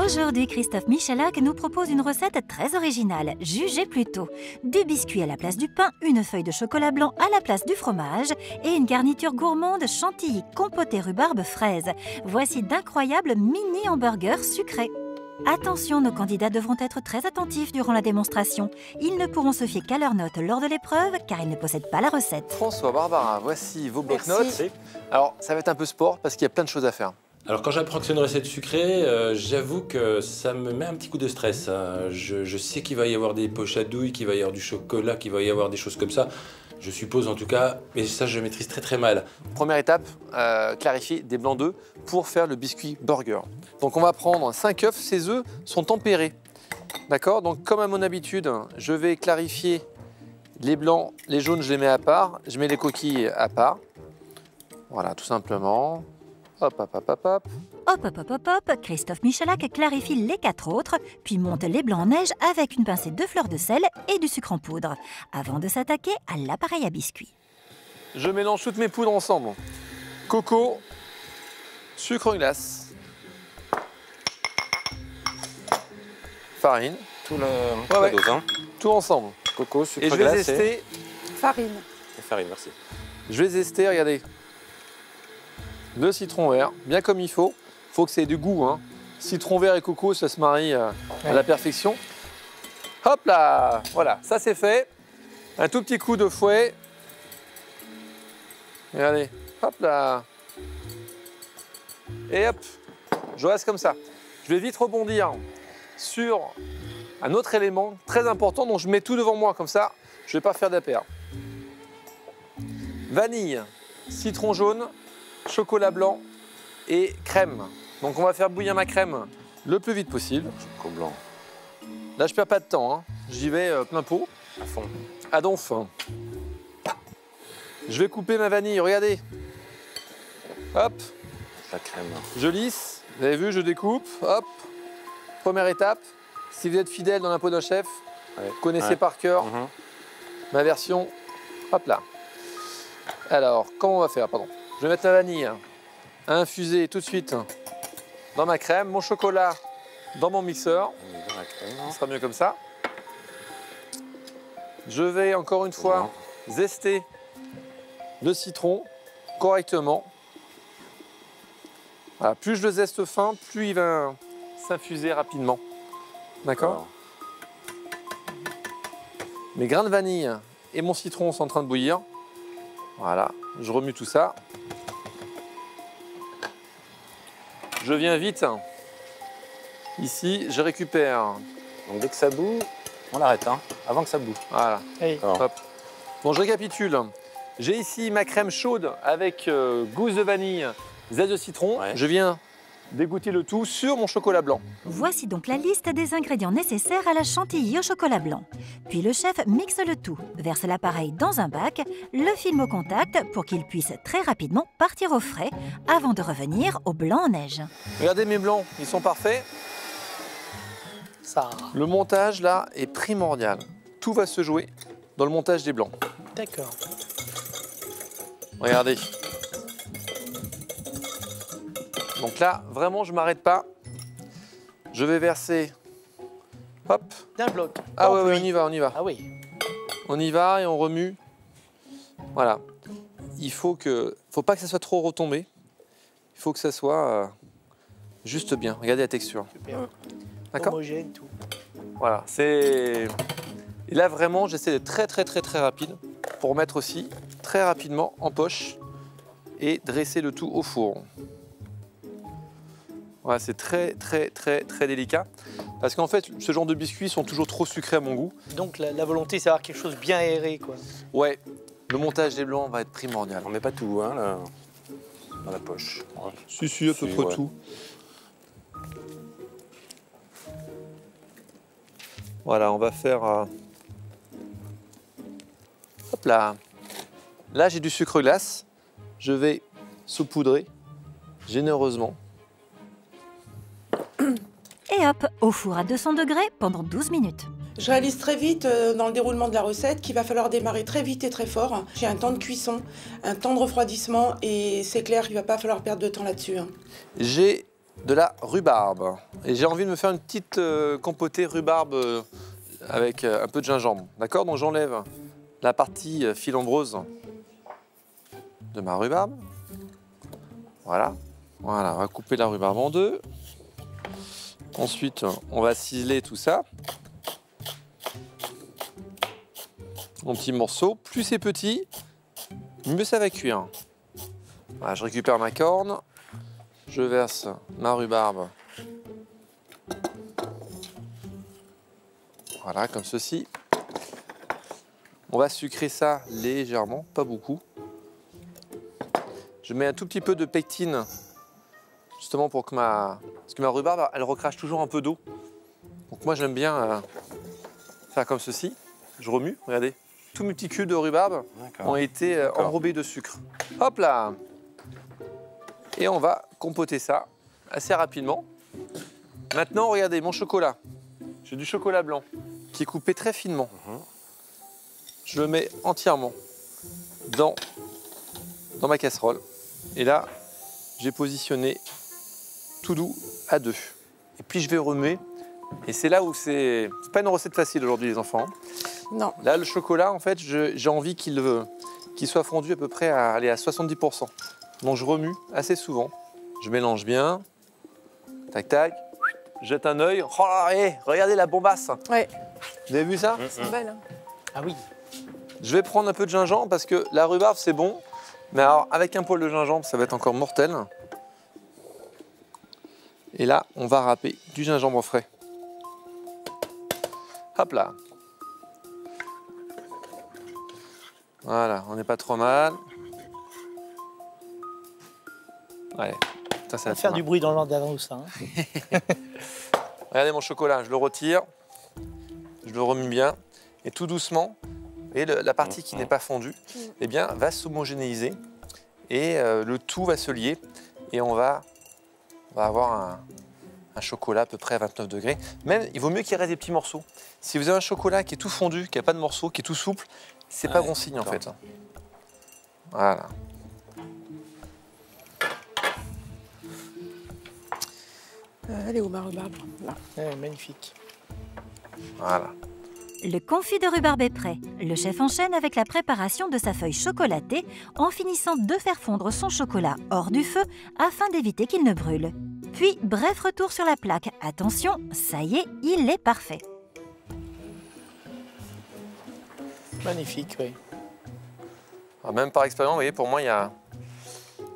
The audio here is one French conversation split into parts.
Aujourd'hui, Christophe Michalak nous propose une recette très originale, jugez plutôt. Du biscuit à la place du pain, une feuille de chocolat blanc à la place du fromage et une garniture gourmande chantilly, compoté rhubarbe fraise. Voici d'incroyables mini hamburgers sucrés. Attention, nos candidats devront être très attentifs durant la démonstration. Ils ne pourront se fier qu'à leurs notes lors de l'épreuve car ils ne possèdent pas la recette. François, Barbara, voici vos blocs-notes. Alors, ça va être un peu sport parce qu'il y a plein de choses à faire. Alors quand j'apprends que c'est une recette sucrée, j'avoue que ça me met un petit coup de stress. Hein. Je sais qu'il va y avoir des poches à douille, qu'il va y avoir du chocolat, qu'il va y avoir des choses comme ça. Je suppose en tout cas, mais ça je maîtrise très très mal. Première étape, clarifier des blancs d'œufs pour faire le biscuit burger. Donc on va prendre 5 œufs, ces œufs sont tempérés. D'accord? Donc comme à mon habitude, je vais clarifier les blancs, les jaunes je les mets à part, je mets les coquilles à part. Voilà, tout simplement. Hop, hop, hop, hop, hop. Hop, hop, hop, hop, hop, Christophe Michalak clarifie les 4 autres, puis monte les blancs en neige avec une pincée de fleur de sel et du sucre en poudre, avant de s'attaquer à l'appareil à biscuits. Je mélange toutes mes poudres ensemble. Coco, sucre glace, farine. Tout la dose, hein. Tout ensemble. Coco, sucre Et je vais glace zester. Farine. et farine, merci. Je vais zester, regardez. Le citron vert, bien comme il faut. Il faut que ça ait du goût. Hein. Citron vert et coco, ça se marie à la perfection. Hop là, voilà, ça c'est fait. Un tout petit coup de fouet. Regardez, hop là. Et hop, je reste comme ça. Je vais vite rebondir sur un autre élément très important dont je mets tout devant moi, comme ça, je ne vais pas faire d'impair. Vanille, citron jaune, chocolat blanc et crème. Donc on va faire bouillir ma crème le plus vite possible. Chocolat blanc. Là je perds pas de temps, hein. J'y vais plein pot. À fond. À donf. Je vais couper ma vanille, regardez. Hop, La crème. je lisse. Vous avez vu, je découpe. Hop, première étape. Si vous êtes fidèle dans la peau d'un chef, Ouais. vous connaissez Ouais. par cœur Mhm. ma version. Hop là. Alors, comment on va faire? Pardon. Je vais mettre ma vanille à infuser tout de suite dans ma crème, mon chocolat dans mon mixeur. On est dans la crème. Ce sera mieux comme ça. Je vais encore une fois zester le citron correctement. Voilà, plus je le zeste fin, plus il va s'infuser rapidement. D'accord? Mes grains de vanille et mon citron sont en train de bouillir. Voilà, je remue tout ça. Je viens vite. Ici, je récupère. Donc dès que ça bout, on l'arrête, hein, avant que ça bout. Voilà. Oui. Hop. Bon, je récapitule. J'ai ici ma crème chaude avec gousse de vanille, zeste de citron. Ouais. Je viens d'égoutter le tout sur mon chocolat blanc. Voici donc la liste des ingrédients nécessaires à la chantilly au chocolat blanc. Puis le chef mixe le tout, verse l'appareil dans un bac, le filme au contact pour qu'il puisse très rapidement partir au frais avant de revenir au blanc en neige. Regardez mes blancs, ils sont parfaits. Ça. Le montage là est primordial. Tout va se jouer dans le montage des blancs. D'accord. Regardez. Donc là, vraiment, je ne m'arrête pas. Je vais verser. Hop. D'un bloc. Ah En ouais, pluie. on y va, on y va. Ah oui. On y va et on remue. Voilà. Faut pas que ça soit trop retombé. Il faut que ça soit juste bien. Regardez la texture. Super. D'accord? Homogène, tout. Voilà. Et là, vraiment, j'essaie d'être très rapide pour mettre aussi très rapidement en poche et dresser le tout au four. Voilà, c'est très délicat. Parce qu'en fait, ce genre de biscuits sont toujours trop sucrés à mon goût. Donc la volonté, c'est d'avoir quelque chose bien aéré, quoi. Ouais, le montage des blancs va être primordial. On met pas tout, hein, là, dans la poche. Ouais. Si, à peu Si, près ouais. tout. Voilà, on va faire... Hop là. Là, j'ai du sucre glace. Je vais saupoudrer généreusement. Et hop, au four à 200 degrés pendant 12 minutes. Je réalise très vite dans le déroulement de la recette qu'il va falloir démarrer très vite et très fort. J'ai un temps de cuisson, un temps de refroidissement et c'est clair qu'il ne va pas falloir perdre de temps là-dessus. J'ai de la rhubarbe. Et j'ai envie de me faire une petite compotée rhubarbe avec un peu de gingembre. D'accord? Donc j'enlève la partie filambreuse de ma rhubarbe. Voilà. Voilà, on va couper la rhubarbe en deux. Ensuite, on va ciseler tout ça en petits morceaux. Plus c'est petit, mieux ça va cuire. Voilà, je récupère ma corne, je verse ma rhubarbe. Voilà, comme ceci. On va sucrer ça légèrement, pas beaucoup. Je mets un tout petit peu de pectine, justement pour que parce que ma rhubarbe, elle recrache toujours un peu d'eau. Donc moi, j'aime bien faire comme ceci. Je remue, regardez. Tous mes petits cubes de rhubarbe ont été enrobés de sucre. Hop là! Et on va compoter ça assez rapidement. Maintenant, regardez mon chocolat. J'ai du chocolat blanc qui est coupé très finement. Je le mets entièrement dans ma casserole. Et là, j'ai positionné tout doux à 2. Et puis je vais remuer. Et c'est là où c'est pas une recette facile aujourd'hui, les enfants. Non. Là, le chocolat, en fait, j'ai envie qu'il soit fondu à peu près à 70%. Donc je remue assez souvent. Je mélange bien. Tac, tac. Jette un œil. Oh là, regardez la bombasse. Ouais. Vous avez vu ça? C'est belle. Hein. Ah oui. Je vais prendre un peu de gingembre parce que la rhubarbe, c'est bon. Mais alors, avec un poil de gingembre, ça va être encore mortel. Et là, on va râper du gingembre frais. Hop là. Voilà, on n'est pas trop mal. Allez, ça, Ça va faire du bruit dans l'Andalous, ça. Hein. Regardez mon chocolat, je le retire. Je le remue bien. Et tout doucement, et la partie qui n'est pas fondue, eh bien, va s'homogénéiser. Et le tout va se lier. Et on va avoir un chocolat à peu près à 29 degrés. Même, il vaut mieux qu'il reste des petits morceaux. Si vous avez un chocolat qui est tout fondu, qui n'a pas de morceaux, qui est tout souple, c'est pas bon signe en fait. Voilà. Elle est où ma rhubarbe? Là. Ouais, magnifique. Voilà. Le confit de rhubarbe est prêt. Le chef enchaîne avec la préparation de sa feuille chocolatée en finissant de faire fondre son chocolat hors du feu afin d'éviter qu'il ne brûle. Puis, bref retour sur la plaque. Attention, ça y est, il est parfait. Magnifique, oui. Alors, même par expérience, vous voyez, pour moi,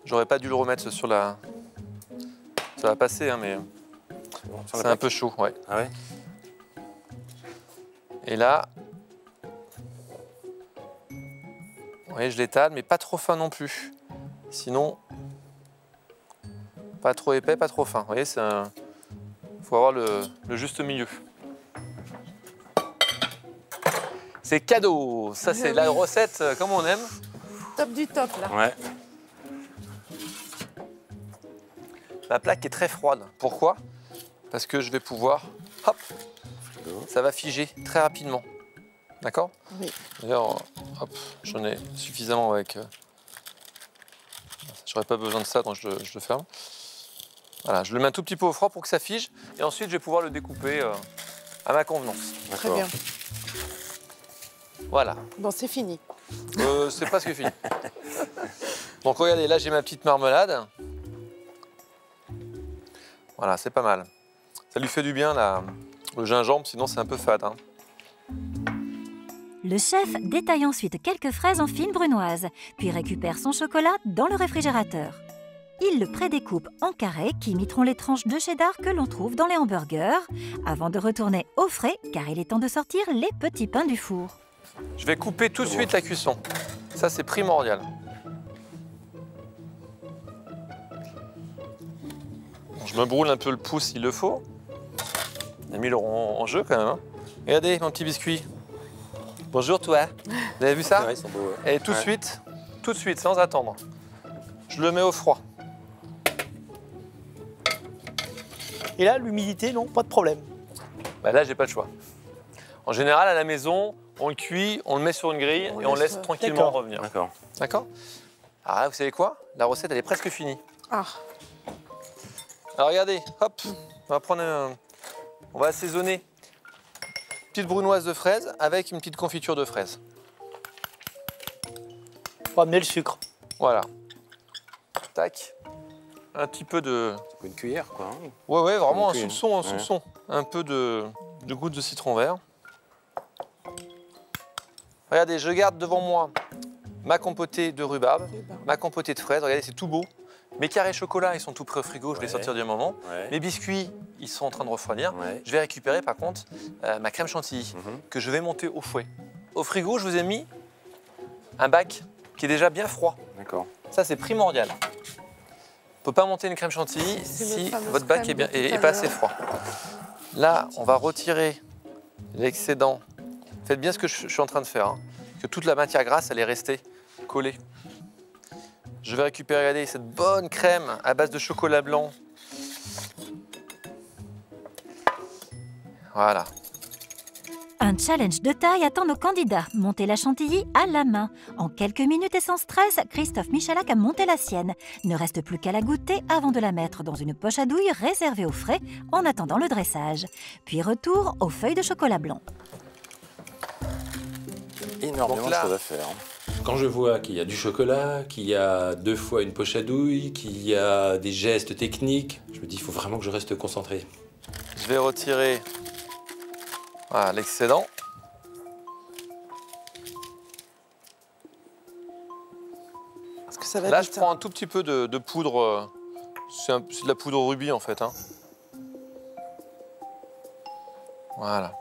j'aurais pas dû le remettre sur la... Ça va passer, hein, mais c'est un peu chaud, ouais. Ah ouais? Et là, vous voyez, je l'étale, mais pas trop fin non plus. Sinon, pas trop épais, pas trop fin. Vous voyez, faut avoir le juste milieu. C'est cadeau. Ça, c'est la recette comme on aime. Top du top, là. Ouais. La plaque est très froide. Pourquoi? Parce que je vais pouvoir, hop, ça va figer très rapidement. D'accord? Oui. D'ailleurs, hop, j'en ai suffisamment avec... J'aurais pas besoin de ça, donc je le ferme. Voilà, je le mets un tout petit peu au froid pour que ça fige. Et ensuite, je vais pouvoir le découper à ma convenance. Très bien. Voilà. Bon, c'est fini. C'est presque fini. Donc regardez, là j'ai ma petite marmelade. Voilà, c'est pas mal. Ça lui fait du bien le gingembre, sinon c'est un peu fade. Hein. Le chef détaille ensuite quelques fraises en fines brunoises, puis récupère son chocolat dans le réfrigérateur. Il le prédécoupe en carrés qui imiteront les tranches de cheddar que l'on trouve dans les hamburgers, avant de retourner au frais, car il est temps de sortir les petits pains du four. Je vais couper tout de suite la cuisson. Ça, c'est primordial. Bon, je me brûle un peu le pouce s'il le faut. J'ai mis le rond en jeu quand même. Hein. Regardez mon petit biscuit. Bonjour toi. Vous avez vu ça? Ouais, ils sont beaux, ouais. Et tout de suite, sans attendre. Je le mets au froid. Et là, l'humidité, non, pas de problème. Bah là, j'ai pas le choix. En général, à la maison, on le cuit, on le met sur une grille et on laisse tranquillement D'accord. revenir. D'accord. D'accord? Alors là, vous savez quoi? La recette, elle est presque finie. Ah, Alors regardez, hop, on va assaisonner une petite brunoise de fraises avec une petite confiture de fraises. Faut amener le sucre. Voilà. Tac. Un petit peu de... Une cuillère, quoi. Hein. Ouais, vraiment un cuillère. soupçon, un soupçon. Un peu de goutte de citron vert. Regardez, je garde devant moi ma compotée de rhubarbe, ma compotée de fraises. Regardez, c'est tout beau. Mes carrés chocolat, ils sont tout prêts au frigo, je vais les sortir du moment. Ouais. Mes biscuits, ils sont en train de refroidir. Ouais. Je vais récupérer par contre ma crème chantilly que je vais monter au fouet. Au frigo, je vous ai mis un bac qui est déjà bien froid. D'accord. Ça, c'est primordial. On ne peut pas monter une crème chantilly si votre bac est pas assez froid. Là, on va retirer l'excédent. Faites bien ce que je suis en train de faire, hein, que toute la matière grasse, elle est restée collée. Je vais récupérer, regardez, cette bonne crème à base de chocolat blanc. Voilà. Un challenge de taille attend nos candidats. Monter la chantilly à la main. En quelques minutes et sans stress, Christophe Michalak a monté la sienne. Ne reste plus qu'à la goûter avant de la mettre dans une poche à douille réservée au frais en attendant le dressage. Puis retour aux feuilles de chocolat blanc. Énormément de choses à faire. Quand je vois qu'il y a du chocolat, qu'il y a 2 fois une poche à douille, qu'il y a des gestes techniques, je me dis il faut vraiment que je reste concentré. Je vais retirer voilà, l'excédent. Parce que ça va Là, vite, je prends un tout petit peu de poudre. C'est de la poudre rubis en fait. Hein. Voilà.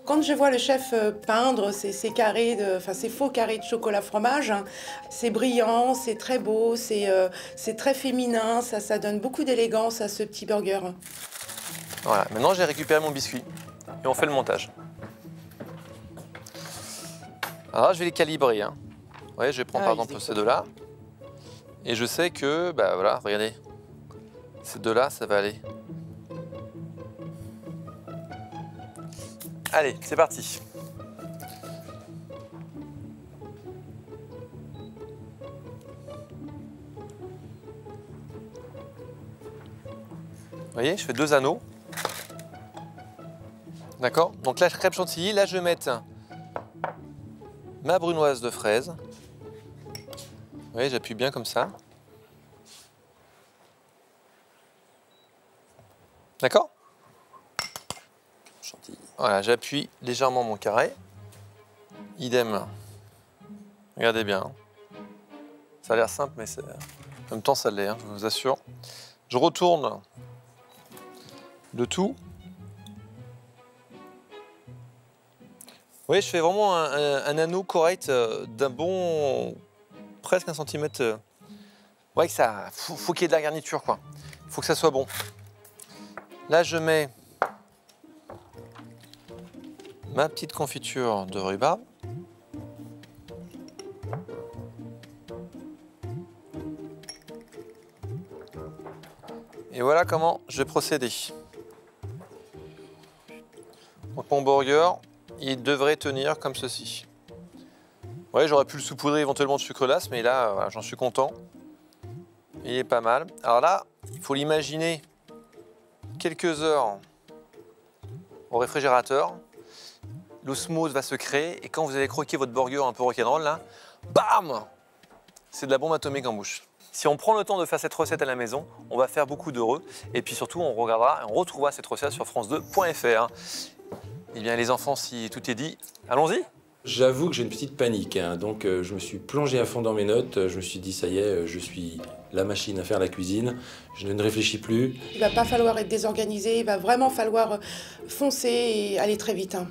Quand je vois le chef peindre ces carrés, ces faux carrés de chocolat fromage, hein, c'est brillant, c'est très beau, c'est très féminin, ça donne beaucoup d'élégance à ce petit burger. Voilà. Maintenant, j'ai récupéré mon biscuit et on fait le montage. Alors là, je vais les calibrer. Hein. Vous voyez, je vais prendre par exemple ces deux-là. Et je sais que, bah voilà, regardez, ces deux-là, ça va aller. Allez, c'est parti. Vous voyez, je fais 2 anneaux. D'accord? Donc là, crème chantilly, là, je vais mettre ma brunoise de fraise. Vous voyez, j'appuie bien comme ça. D'accord? Chantilly. Voilà, j'appuie légèrement mon carré. Idem. Regardez bien. Hein. Ça a l'air simple, mais en même temps, ça l'est, hein, je vous assure. Je retourne le tout. Vous voyez, je fais vraiment un anneau correct d'un bon... presque 1 centimètre. Ouais, que ça... faut qu'il y ait de la garniture, quoi. Faut que ça soit bon. Là, je mets ma petite confiture de rhubarbe. Et voilà comment je vais procéder. Donc mon burger, il devrait tenir comme ceci. Ouais, j'aurais pu le saupoudrer éventuellement de sucre glace, mais là, voilà, j'en suis content. Il est pas mal. Alors là, il faut l'imaginer quelques heures au réfrigérateur. L'osmose va se créer et quand vous allez croquer votre burger un peu rock'n'roll, là, bam! C'est de la bombe atomique en bouche. Si on prend le temps de faire cette recette à la maison, on va faire beaucoup d'heureux. Et puis surtout, on regardera et on retrouvera cette recette sur france2.fr. Eh bien, les enfants, si tout est dit, allons-y! J'avoue que j'ai une petite panique, hein, donc je me suis plongé à fond dans mes notes, je me suis dit ça y est, je suis la machine à faire la cuisine, je ne réfléchis plus. Il va pas falloir être désorganisé, il va vraiment falloir foncer et aller très vite. Hein.